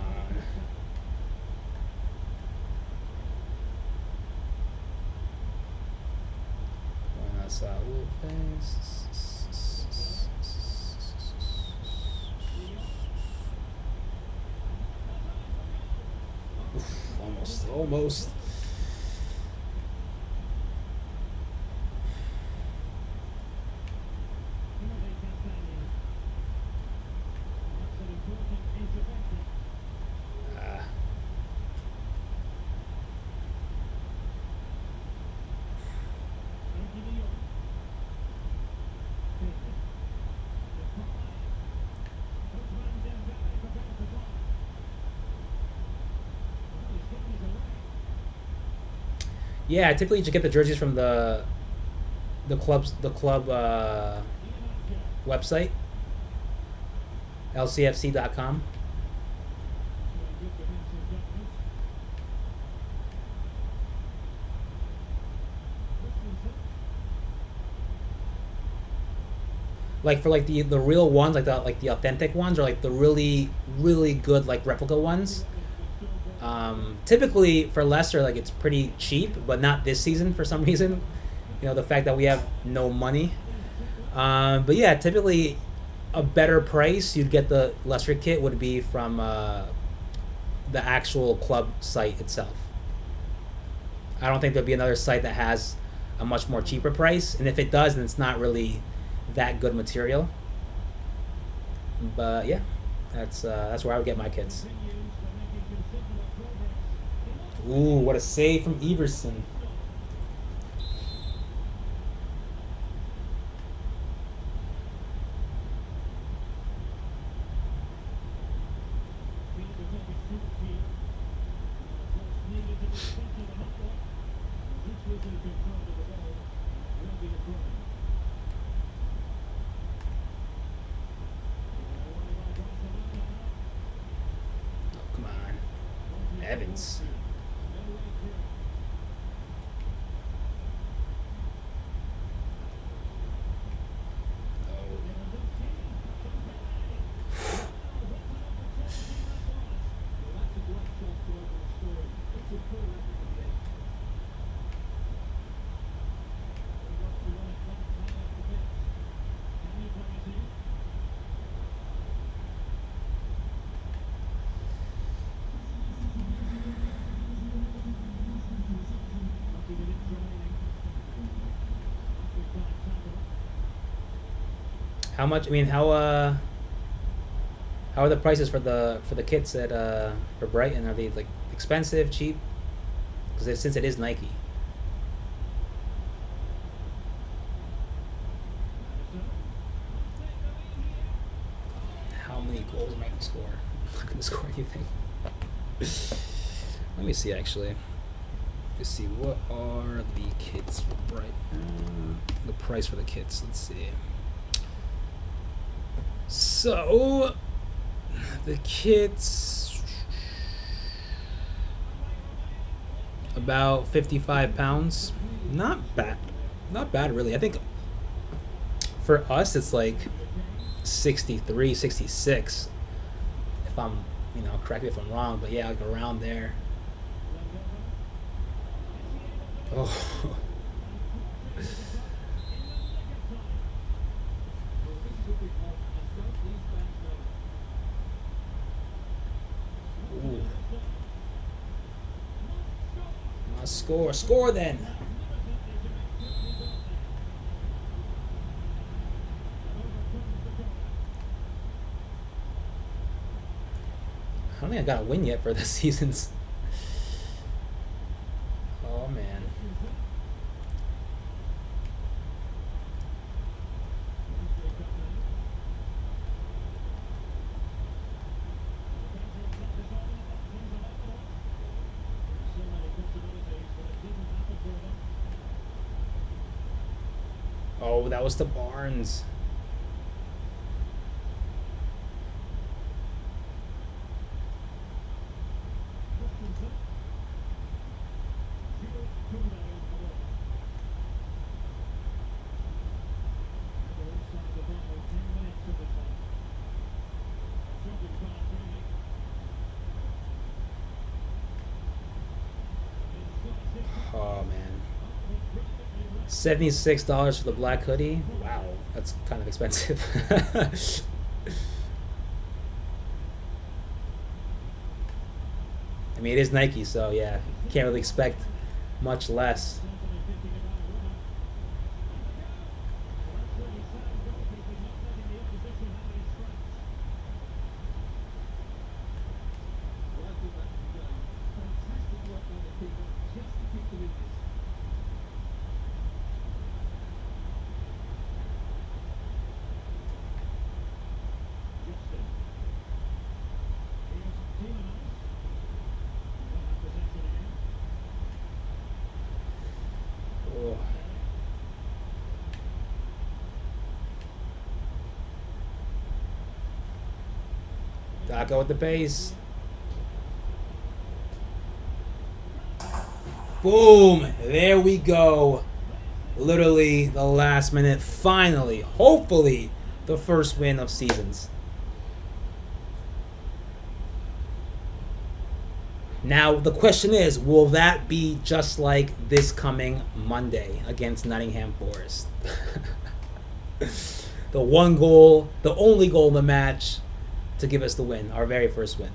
Almost. Yeah, typically you should get the jerseys from the club website, lcfc.com. Like for like the real ones, like the authentic ones, or like the really good like replica ones. Typically for Leicester, like it's pretty cheap, but not this season for some reason. You know, the fact that we have no money. But yeah, typically a better price you'd get the Leicester kit would be from the actual club site itself. I don't think there'll be another site that has a much more cheaper price, and if it does, then it's not really that good material. But yeah, that's where I would get my kits. Ooh, what a save from Everson. Oh, come on. Evans. How much? I mean, how are the prices for the kits at for Brighton? Are they like expensive, cheap? Because since it is Nike. How many goals am I gonna score? I'm not gonna score anything. Let me see actually. Let's see, what are the kits for Brighton? The price for the kits. Let's see. So the kits about £55. Not bad. Not bad really. I think for us it's like 63, 66. If I'm, correct me if I'm wrong, but yeah, like around there. Oh. Ooh. Score then. I don't think I got a win yet for this season's. Oh man. Oh, that was the Barnes. Oh man. $76 for the black hoodie. Wow, that's kind of expensive. I mean, it is Nike, so yeah, you can't really expect much less. Back out with the pace. Boom! There we go. Literally the last minute. Finally, hopefully, the first win of seasons. Now, the question is, will that be just like this coming Monday against Nottingham Forest? The one goal, the only goal in the match to give us the win, our very first win.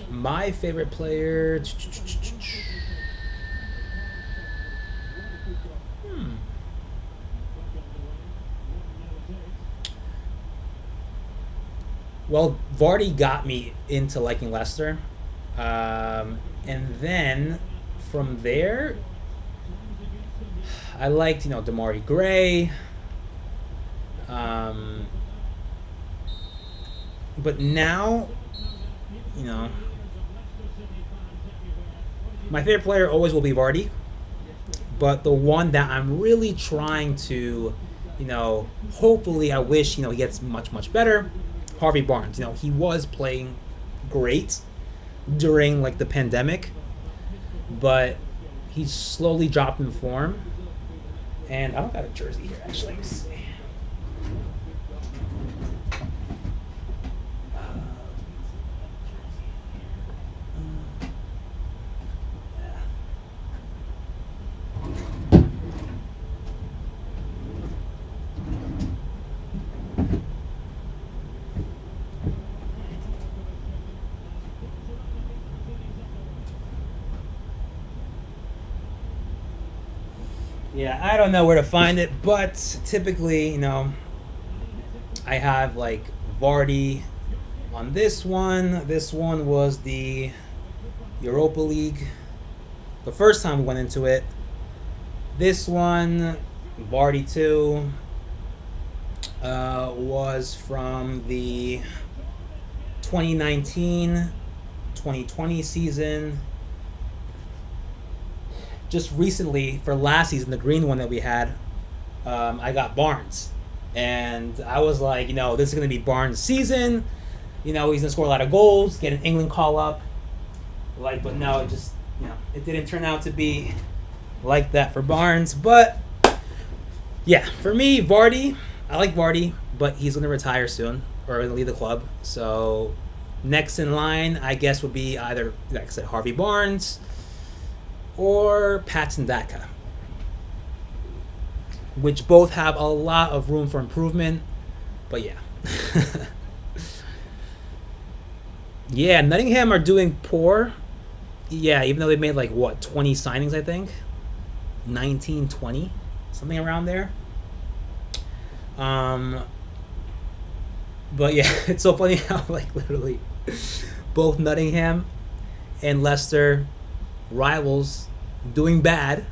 My favorite player. Well, Vardy got me into liking Leicester. And then from there, I liked, Damari Gray. But now, my favorite player always will be Vardy. But the one that I'm really trying to, hopefully I wish, he gets much, much better. Harvey Barnes. He was playing great during the pandemic, but he's slowly dropped in form. And I don't got a jersey here actually. Let me see. Yeah, I don't know where to find it, but typically, I have Vardy on this one. This one was the Europa League. The first time we went into it. This one, Vardy 2, was from the 2019-2020 season. Just recently, for last season, the green one that we had, I got Barnes. And I was like, this is going to be Barnes' season. He's going to score a lot of goals, get an England call-up. But no, it didn't turn out to be like that for Barnes. But, yeah, for me, Vardy, I like Vardy, but he's going to retire soon or going to leave the club. So, next in line, I guess, would be either, like I said, Harvey Barnes or Patson Daka, which both have a lot of room for improvement. But yeah. Yeah, Nottingham are doing poor. Yeah, even though they made 20 signings, I think. 19, 20, something around there. But yeah, it's so funny how literally both Nottingham and Leicester, rivals, doing bad,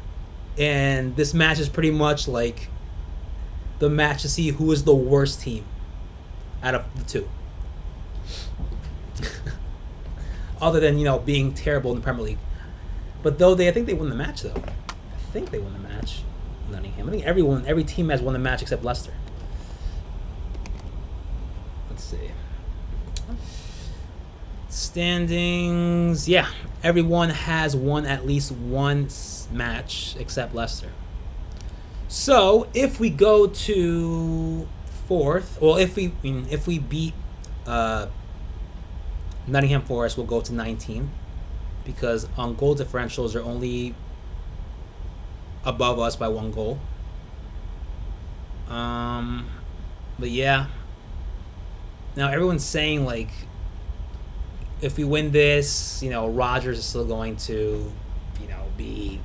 and this match is pretty much the match to see who is the worst team out of the two. Other than being terrible in the Premier League, but I think they won the match though. I think they won the match. Nottingham. I think every team has won the match except Leicester. Let's see. Standings. Yeah, everyone has won at least one match except Leicester. So if we go to fourth, well, if we beat Nottingham Forest, we'll go to 19 because on goal differentials they're only above us by one goal. But yeah, now everyone's saying if we win this, Rodgers is still going to, be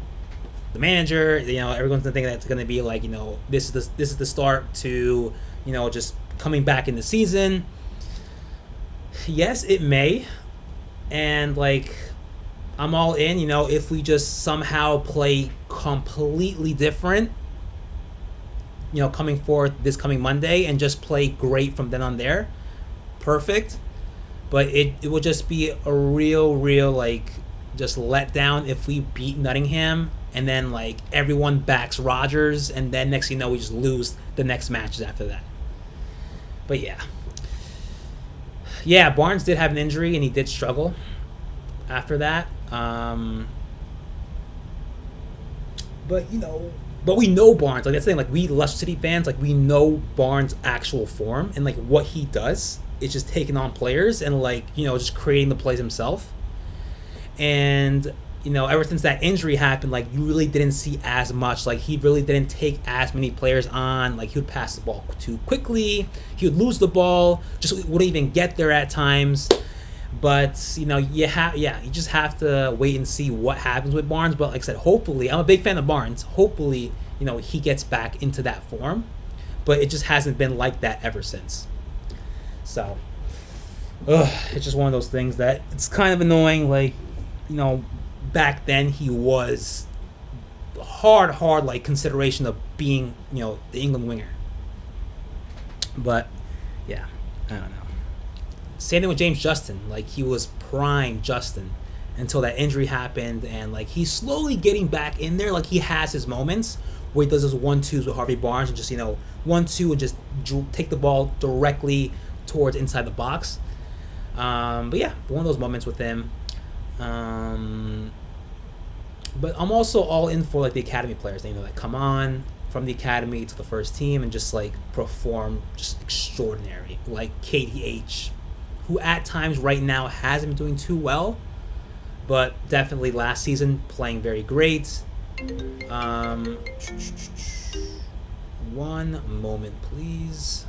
the manager. Everyone's thinking that it's going to be this is the start to, just coming back in the season. Yes, it may, and I'm all in. If we just somehow play completely different, coming forth this coming Monday and just play great from then on there, perfect. But it will just be a real just let down if we beat Nottingham, and then like everyone backs Rodgers, and then next thing you know we just lose the next matches after that. But yeah, Barnes did have an injury and he did struggle after that. But we know Barnes. Like that's the thing. Like we Leicester City fans, like we know Barnes' actual form and like what he does. It's just taking on players and like just creating the plays himself. And ever since that injury happened, like you really didn't see as much. Like he really didn't take as many players on. Like he would pass the ball too quickly. He would lose the ball. Just wouldn't even get there at times. But you just have to wait and see what happens with Barnes. But like I said, hopefully, I'm a big fan of Barnes. Hopefully, he gets back into that form. But it just hasn't been like that ever since. So, it's just one of those things that it's kind of annoying. Like, back then he was hard like consideration of being the England winger. But yeah, I don't know. Same thing with James Justin. Like he was prime Justin until that injury happened, and like he's slowly getting back in there. Like he has his moments where he does his 1-2s with Harvey Barnes and just 1-2 and just take the ball directly towards inside the box. But yeah, one of those moments with him. But I'm also all in for like the academy players, that come on from the academy to the first team and just like perform just extraordinary, like KDH, who at times right now hasn't been doing too well, but definitely last season playing very great. One moment, please.